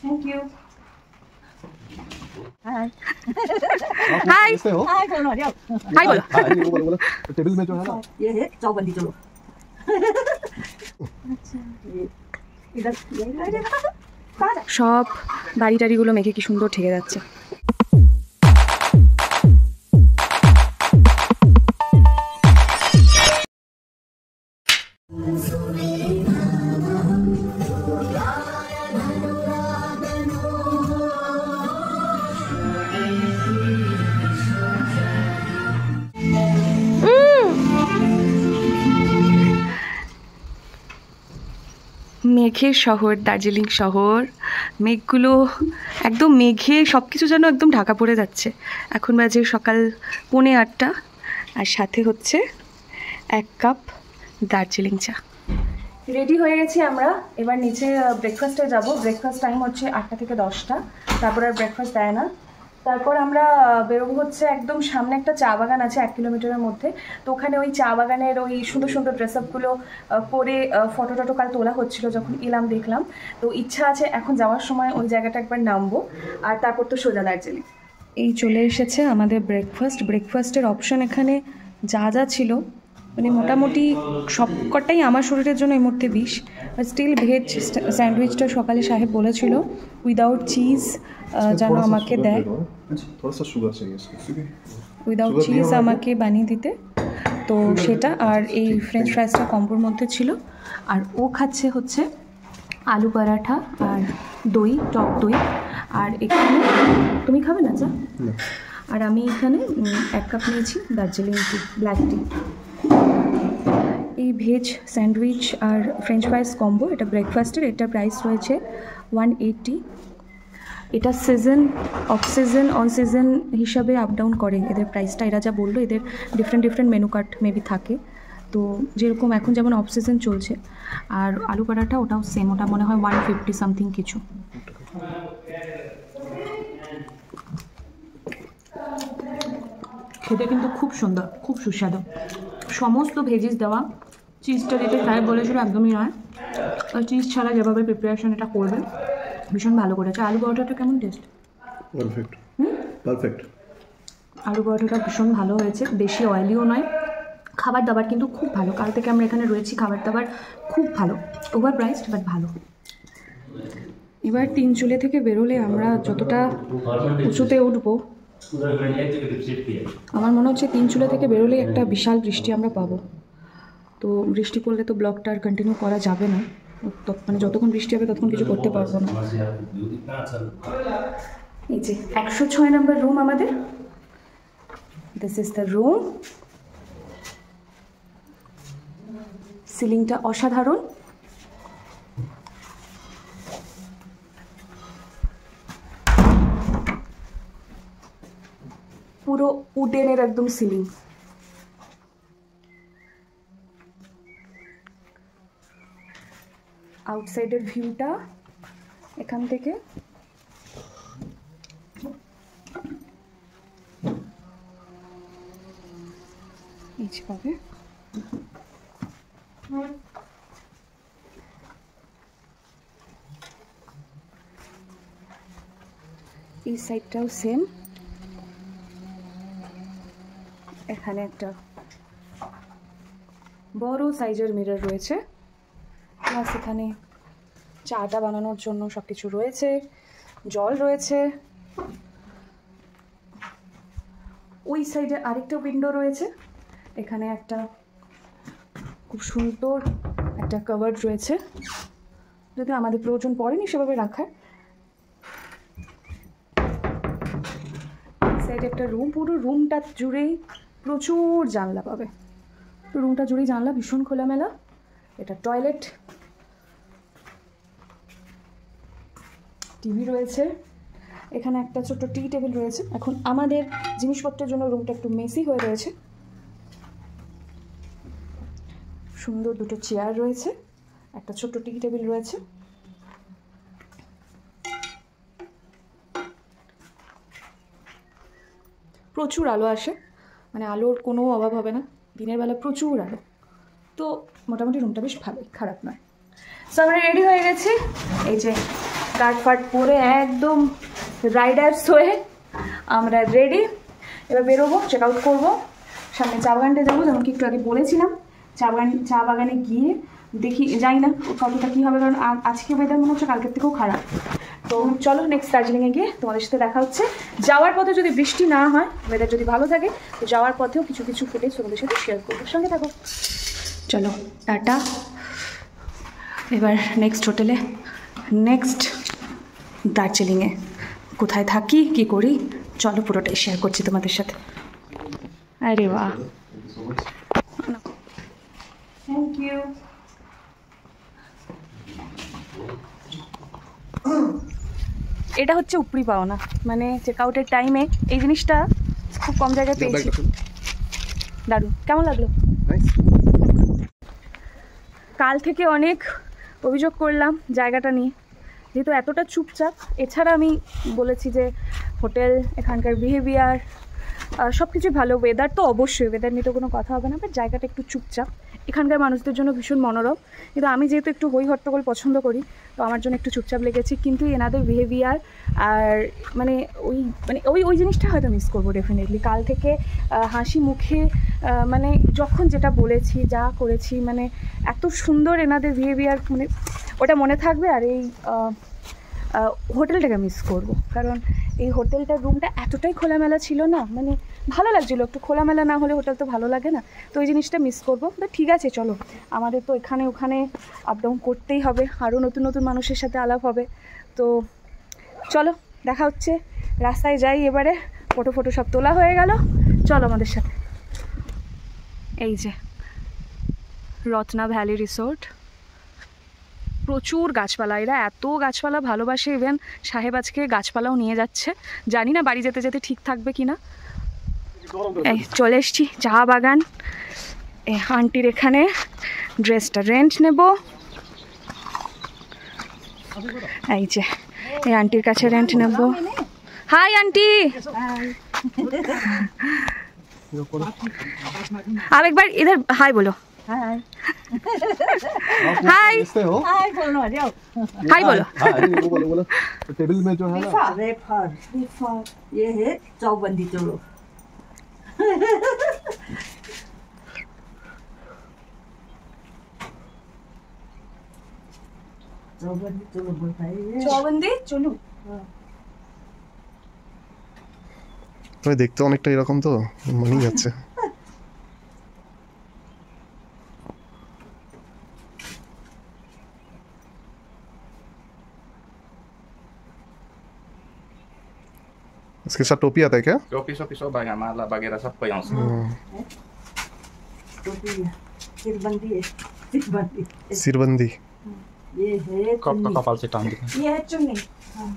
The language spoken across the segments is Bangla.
Thank you. हाय हाय हाय बोलो जाओ। हाय बोलो। बोलो टेबल में जो है ना ये है चौबंदी चलो। अच्छा इधर সব বাড়ি টাড়িগুলো মেখে কি সুন্দর ঠেকে যাচ্ছে। মেঘের শহর দার্জিলিং শহর, মেঘগুলো একদম মেঘে সব কিছু যেন একদম ঢাকা পড়ে যাচ্ছে। এখন বাজে সকাল 8:45 আর সাথে হচ্ছে 1 কাপ দার্জিলিং চা। রেডি হয়ে গেছি আমরা, এবার নিচে ব্রেকফাস্টে যাব। ব্রেকফাস্ট টাইম হচ্ছে 8টা থেকে 10টা, তারপর আর ব্রেকফাস্ট দেয় না। তারপর আমরা বেরোবো হচ্ছে একদম সামনে একটা চা বাগান আছে 1 কিলোমিটারের মধ্যে, তো ওখানে ওই চা বাগানের ওই সুন্দর সুন্দর ড্রেস আপগুলো পরে ফটো টটো কাল তোলা হচ্ছিল যখন এলাম দেখলাম। তো ইচ্ছা আছে এখন যাওয়ার সময় ওই জায়গাটা একবার নামবো, আর তারপর তো সোজা দার্জিলিং। এই চলে এসেছে আমাদের ব্রেকফাস্ট। ব্রেকফাস্টের অপশান এখানে যা যা ছিল মানে মোটামুটি সবকটাই আমার শরীরের জন্য এই মুহূর্তে বিষ, বাট স্টিল ভেজ স্যান্ডউইচটা সকালে সাহেব বলেছিল উইদাউট চিজ যেন আমাকে দেয়, উইদাউট চিজ আমাকে বানিয়ে দিতে, তো সেটা। আর এই ফ্রেঞ্চ ফ্রাইসটা কম্বোর মধ্যে ছিল। আর ও খাচ্ছে হচ্ছে আলু পরাঠা আর দই, টক দই। আর এখানে তুমি খাবে না চা? আর আমি এখানে 1 কাপ নিয়েছি দার্জিলিং টি, ব্ল্যাক টি। এই ভেজ স্যান্ডউইচ আর ফ্রেঞ্চ ফ্রাইস কম্বো, এটা ব্রেকফাস্টের, এটা প্রাইস রয়েছে 180। এটা season off season on season হিসাবে আপ ডাউন করে এদের প্রাইসটা। এরা যা বললো এদের different different menu card maybe থাকে, তো যেরকম এখন যেমন অফ সিজন চলছে। আর আলু পরাঠা ওটাও সেম, ওটা মনে হয় 150 সামথিং কিছু। খেতে কিন্তু খুব সুন্দর, খুব সুস্বাদু, সমস্ত ভেজিস দেওয়া। চিজটা যেটা সাহেব বলেছিল একদমই নয়, আর চিজ ছাড়া যেভাবে প্রিপারেশন এটা করবেন ভীষণ ভালো করেছে। আলু পরোটাটা কেমন টেস্ট? Perfect perfect. আলু পরোটাটা ভীষণ ভালো হয়েছে, বেশি অয়েলিও নয়। খাবার দাবার কিন্তু খুব ভালো, কাল থেকে আমরা এখানে রয়েছি, খাবার দাবার খুব ভালো, ওভার প্রাইসড বাট ভালো। এবার 3 চুলে থেকে বেরোলে আমরা যতটা উঁচুতে উঠবো, আমার মনে হচ্ছে 3 চুলে থেকে বেরোলে একটা বিশাল বৃষ্টি আমরা পাবো। তো বৃষ্টি পড়লে তো ব্লগটা আর কন্টিনিউ করা যাবে না, মানে যতক্ষণ বৃষ্টি হবে ততক্ষণ কিছু করতে পারবো না। এই যে 106 নম্বর রুম আমাদের, দিস ইজ দ্য রুম। সিলিংটা অসাধারণ, পুরো উডেনের একদম সিলিং। আউটসাইডের ভিউটা এখান থেকে নিচে পাবে। এই সাইডটাও সেম, এখানে একটা বড় সাইজের মিরর রয়েছে, প্লাস এখানে চাটা বানানোর জন্য সব কিছু রয়েছে, জল রয়েছে। ওই সাইডে আরেকটা উইন্ডো রয়েছে, এখানে একটা খুব সুন্দর একটা কভার রয়েছে, যদি আমাদের প্রয়োজন পড়েনি সেভাবে রাখার। এই সাইডে একটা রুম, পুরো রুমটা জুড়েই প্রচুর জানলা পাবে, রুমটা জুড়েই জানলা, ভীষণ খোলামেলা। এটা টয়লেট, টিভি রয়েছে, এখানে একটা ছোট্ট টি টেবিল রয়েছে। এখন আমাদের জিনিসপত্রের জন্য রুমটা একটু মেসি হয়ে রয়েছে। সুন্দর 2টো চেয়ার রয়েছে, একটা ছোট্ট টি টেবিল রয়েছে। প্রচুর আলো আসে, মানে আলোর কোনো অভাব হবে না, দিনের বেলা প্রচুর আলো, তো মোটামুটি রুমটা বেশ ভালোই, খারাপ নয়। সো আমরা রেডি হয়ে গেছি, এই যে স্কার্ট ফার্ট পরে একদম রাইডার্স হয়ে আমরা রেডি। এবার বেরোবো, চেক আউট করবো, সামনে চা বাগানটা যাবো, যেমন কি একটু আগে বলেছিলাম। চা বাগানে গিয়ে দেখি, জানি না কতটা কী হবে, কারণ আজকে ওয়েদার মনে হচ্ছে কালকের থেকেও খারাপ। তো চলো নেক্সট দার্জিলিংয়ে গিয়ে তোমাদের সাথে দেখা হচ্ছে। যাওয়ার পথে যদি বৃষ্টি না হয়, ওয়েদার যদি ভালো থাকে, তো যাওয়ার পথেও কিছু কিছু ফুটেজ তোমাদের সাথে শেয়ার করবো, সঙ্গে থাকো। চলো টাটা। এবার নেক্সট হোটেলে, নেক্সট দার্জিলিংয়ে কোথায় থাকি কী করি চলো পুরোটাই শেয়ার করছি তোমাদের সাথে। আরে বাহ, থ্যাংক ইউ। এটা হচ্ছে উপরি পাওনা, মানে চেক আউটের টাইমে এই জিনিসটা খুব কম জায়গায় পেয়েছি। দারুণ, কেমন লাগলো? কাল থেকে অনেক অভিযোগ করলাম জায়গাটা নিয়ে, যেহেতু এতটা চুপচাপ। এছাড়া আমি বলেছি যে হোটেল, এখানকার বিহেভিয়ার সব কিছুই ভালো, ওয়েদার তো অবশ্যই, ওয়েদার নিয়ে তো কোনো কথা হবে না, বাট জায়গাটা একটু চুপচাপ, এখানকার মানুষদের জন্য ভীষণ মনোরম। কিন্তু আমি যেহেতু একটু হই হট্টগোল পছন্দ করি, তো আমার জন্য একটু চুপচাপ লেগেছে। কিন্তু এনাদের বিহেভিয়ার আর মানে ওই জিনিসটা হয়তো মিস করবো ডেফিনেটলি। কাল থেকে হাসি মুখে, মানে যখন যেটা বলেছি, যা করেছি, মানে এত সুন্দর এনাদের বিহেভিয়ার, মানে ওটা মনে থাকবে। আর এই হোটেলটাকে মিস করব, কারণ এই হোটেলটার রুমটা এতটাই খোলামেলা ছিল না, মানে ভালো লাগছিলো। একটু খোলামেলা না হলে হোটেল তো ভালো লাগে না, তো ওই জিনিসটা মিস করবো। তো ঠিক আছে, চলো, আমাদের তো এখানে ওখানে আপ ডাউন করতেই হবে, আরও নতুন নতুন মানুষের সাথে আলাপ হবে। তো চলো দেখা হচ্ছে, রাস্তায় যাই এবারে। ফটো সব তোলা হয়ে গেল, চলো আমাদের সাথে। এই যে রত্না ভ্যালি রিসোর্ট, প্রচুর গাছপালা, এরা এত গাছপালা ভালোবাসে। ইভেন সাহেব আজকে গাছপালাও নিয়ে যাচ্ছে, জানি না বাড়ি যেতে যেতে ঠিক থাকবে কি না। এই চলে এসছি চা বাগান। এই আন্টির এখানে ড্রেসটা রেন্ট নেব। এই যে এই আন্টির কাছে রেন্ট নেব। হাই আন্টি, आप एक बार इधर हाय बोलो। हाय हाय हाय बोलो जाओ। हाय बोलो। वो बोलो टेबल में जो है ना रेफर ये है चौबंदी चलो। चौबंदी चलो बोलता है ये। চৌবন্দি চলু। তুমি দেখতে অনেকটা এরকম, তো মনেই যাচ্ছে। इसके साथ टोपी आता है क्या? टोपी सोपी सब आएगा, माला वगैरह सब कोई आंसू। टोपी सिरबंदी है, सिरबंदी सिरबंदी ये है कप चुन्नी। कपाल से टांग दिया। ये है चुन्नी। हाँ।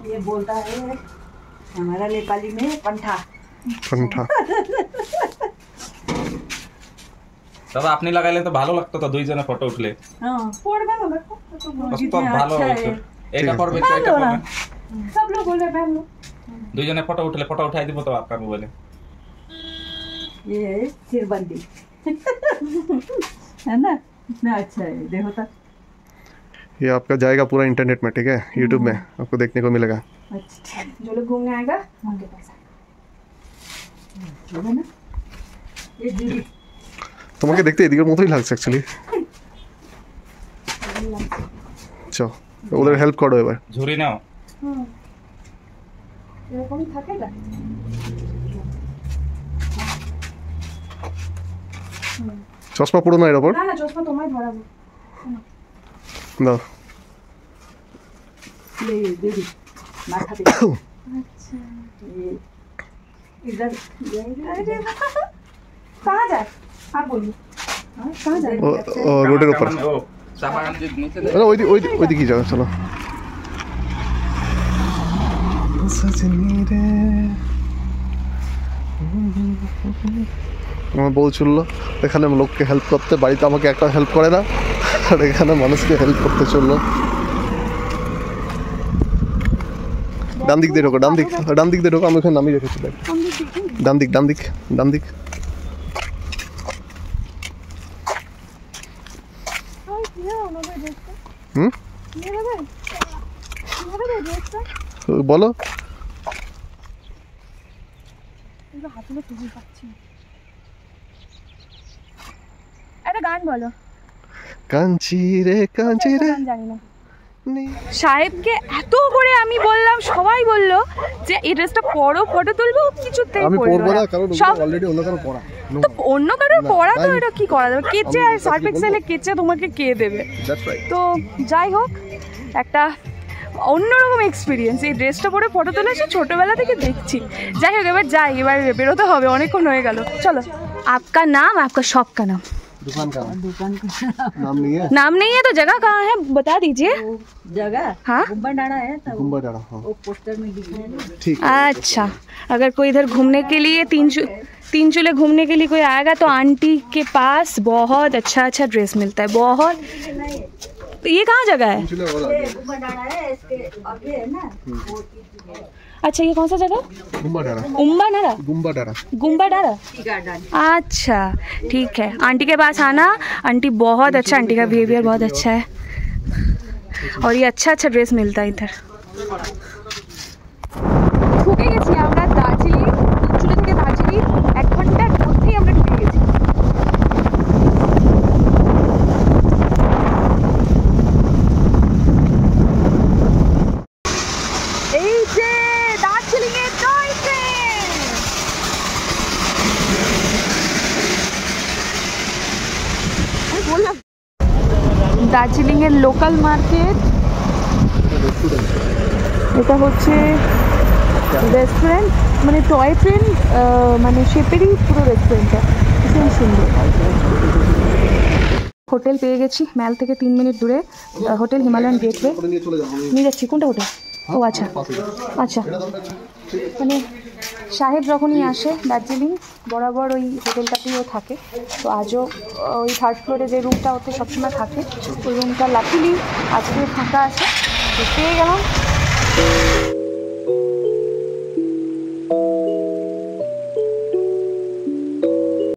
ये बोलता है हमारा नेपाली में पंठा। पंठा দাদা আপনি লাগাইলে তো ভালো লাগতো, তো দুইজনে ফটো উঠলে हाँ পড়বে না দেখো, তো ভালো হইতো। এটা করবে তো এটা করবে, সব লোক বলে পहन लो। দুইজনে ফটো উঠলে ফটো উঠাই দিব তো আপনার মোবাইলে। ये है सिरबंदी है ना, इतना अच्छा है, देखो तो। ये आपका जाएगा पूरा इंटरनेट में, ठीक है, यूट्यूब में आपको देखने को मिलेगा। अच्छा जो लोग घूमने आएगा उनके पास है ना। ये दीदी তোমাকে দেখতে এদিকের মতোই লাগছে অ্যাকচুয়ালি। চল ওদের হেল্প করো এবার। ঝুরি নাও। এরকমই থাকে না। চশমা পুরো না এর ওপর না না, চশমা তোমায় ধরাবো। দাও। ये दीदी माथा पे अच्छा ये इधर अरे कहाँ जाए आप बोलिए, कहाँ जाए? ও রোডের উপর। ও সাবান যে নিচে দেয়। না ওই দিকে যাও, চলো। সজনী রে আমার বলছিল এখানে লোককে হেল্প করতে, বাড়িতে আমাকে একটা হেল্প করে না, আর এখানে মানুষকে হেল্প করতে চললো। ডান দিক দিয়ে ঢোকো, ডান দিক দিয়ে ঢোকো, আমি ওখানে নামিয়ে রেখেছি। ডান দিক হুম বলো একটা গান বলো। কাঞ্চি রে কাঞ্চি রে জানি না। সাহেবকে এত করে আমি বললাম, সবাই বললো যে এই ড্রেসটা পরো, ফটো তুলবো, কিছুতেই আমি পরবো না, কারণ সব অলরেডি অন্য কারো পরা। তো অন্য কারোর পড়া তো এটা কি করা যাবে, কেচে আর সার্ফ এক্সেলে কেচে তোমাকে কে দেবে। তো যাই হোক, একটা অন্যরকম এক্সপিরিয়েন্স। এই ড্রেসটা পরে ফটো তোলা সে ছোটোবেলা থেকে দেখছি। যাই হোক, এবার বেরোতে হবে, অনেকক্ষণ হয়ে গেল। চলো। आपका नाम, आपका शॉप का नाम? दुकान का नाम नहीं है। नाम नहीं है तो जगह कहाँ है बता दीजिए। जगह हाँ गुम्बा डाड़ा है तब गुम्बा डाड़ा, हाँ वो पोस्टर में दिख रहा है। ठीक है। अच्छा, अगर कोई इधर घूमने के लिए तीन चूल्हे घूमने के लिए कोई आएगा तो आंटी के पास बहुत अच्छा ड्रेस मिलता है। बहुत। तो ये कहाँ जगह है? गुम्बा डाड़ा है, इसके आगे है ना वो अच्छा, ये कौन सा जगह? गुम्बा डाड़ा। उम्बा नारा, गुम्बा डाड़ा, गुम्बा डारा। गार्डन। अच्छा ठीक है, आंटी के पास आना। आंटी बहुत अच्छा, आंटी का बिहेवियर बहुत अच्छा है और ये अच्छा ड्रेस मिलता है इधर। ঢুকে গেছি আমরা দার্জিলিং। চুলে থেকে দার্জিলিং 1 ঘন্টার মধ্যেই আমরা ঢুকে গেছি। এই যে দার্জিলিং এর টয় ট্রেন। বললাম দার্জিলিং এর লোকাল মার্কেট। এটা হচ্ছে রেস্টুরেন্ট, মানে টয় ট্রেন, মানে শেপেরই পুরো রেস্টুরেন্টটা ভীষণ সুন্দর। হোটেল পেয়ে গেছি ম্যাল থেকে 3 মিনিট দূরে, হোটেল হিমালয়ান গেটওয়ে। নিয়ে যাচ্ছি। কোনটা হোটেল? ও আচ্ছা আচ্ছা, মানে সাহেব যখনই আসে দার্জিলিং বরাবর ওই হোটেলটাতেই ও থাকে। তো আজও ওই 3rd ফ্লোরে যে রুমটা ওতে সবসময় থাকে, ওই রুমটা লাকিলি আজকে ফাঁকা আছে, তো পেয়ে গেলাম।